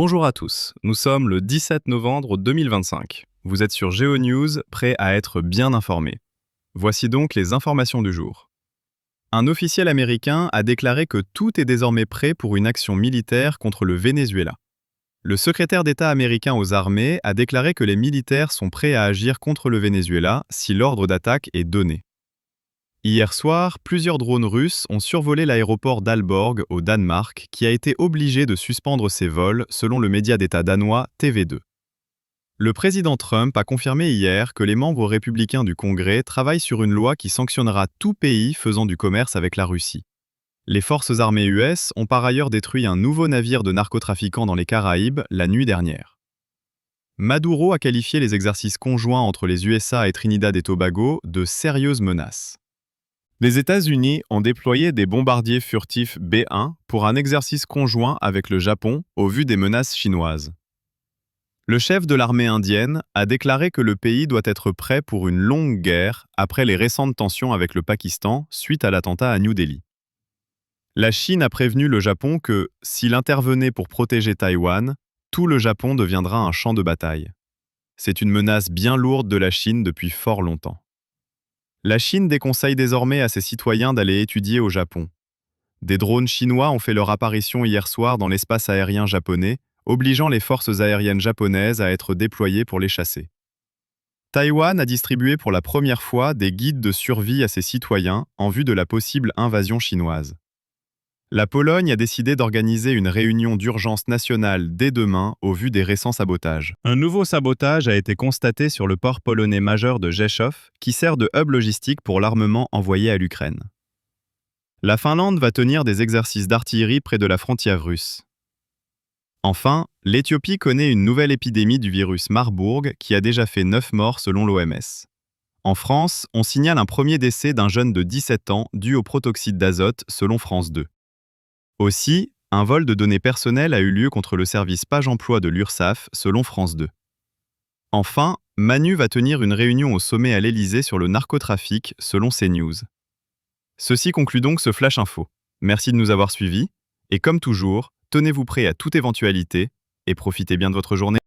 Bonjour à tous, nous sommes le 17 novembre 2025. Vous êtes sur GeoNews, prêts à être bien informés. Voici donc les informations du jour. Un officiel américain a déclaré que tout est désormais prêt pour une action militaire contre le Venezuela. Le secrétaire d'État américain aux armées a déclaré que les militaires sont prêts à agir contre le Venezuela si l'ordre d'attaque est donné. Hier soir, plusieurs drones russes ont survolé l'aéroport d'Aalborg au Danemark, qui a été obligé de suspendre ses vols selon le média d'État danois TV2. Le président Trump a confirmé hier que les membres républicains du Congrès travaillent sur une loi qui sanctionnera tout pays faisant du commerce avec la Russie. Les forces armées US ont par ailleurs détruit un nouveau navire de narcotrafiquants dans les Caraïbes la nuit dernière. Maduro a qualifié les exercices conjoints entre les USA et Trinidad et Tobago de sérieuses menaces. Les États-Unis ont déployé des bombardiers furtifs B-1 pour un exercice conjoint avec le Japon au vu des menaces chinoises. Le chef de l'armée indienne a déclaré que le pays doit être prêt pour une longue guerre après les récentes tensions avec le Pakistan suite à l'attentat à New Delhi. La Chine a prévenu le Japon que, s'il intervenait pour protéger Taïwan, tout le Japon deviendra un champ de bataille. C'est une menace bien lourde de la Chine depuis fort longtemps. La Chine déconseille désormais à ses citoyens d'aller étudier au Japon. Des drones chinois ont fait leur apparition hier soir dans l'espace aérien japonais, obligeant les forces aériennes japonaises à être déployées pour les chasser. Taïwan a distribué pour la première fois des guides de survie à ses citoyens en vue de la possible invasion chinoise. La Pologne a décidé d'organiser une réunion d'urgence nationale dès demain au vu des récents sabotages. Un nouveau sabotage a été constaté sur le port polonais majeur de Rzeszów, qui sert de hub logistique pour l'armement envoyé à l'Ukraine. La Finlande va tenir des exercices d'artillerie près de la frontière russe. Enfin, l'Éthiopie connaît une nouvelle épidémie du virus Marburg qui a déjà fait 9 morts selon l'OMS. En France, on signale un premier décès d'un jeune de 17 ans dû au protoxyde d'azote selon France 2. Aussi, un vol de données personnelles a eu lieu contre le service Page Emploi de l'URSSAF, selon France 2. Enfin, Manu va tenir une réunion au sommet à l'Élysée sur le narcotrafic, selon CNews. Ceci conclut donc ce Flash Info. Merci de nous avoir suivis, et comme toujours, tenez-vous prêts à toute éventualité, et profitez bien de votre journée.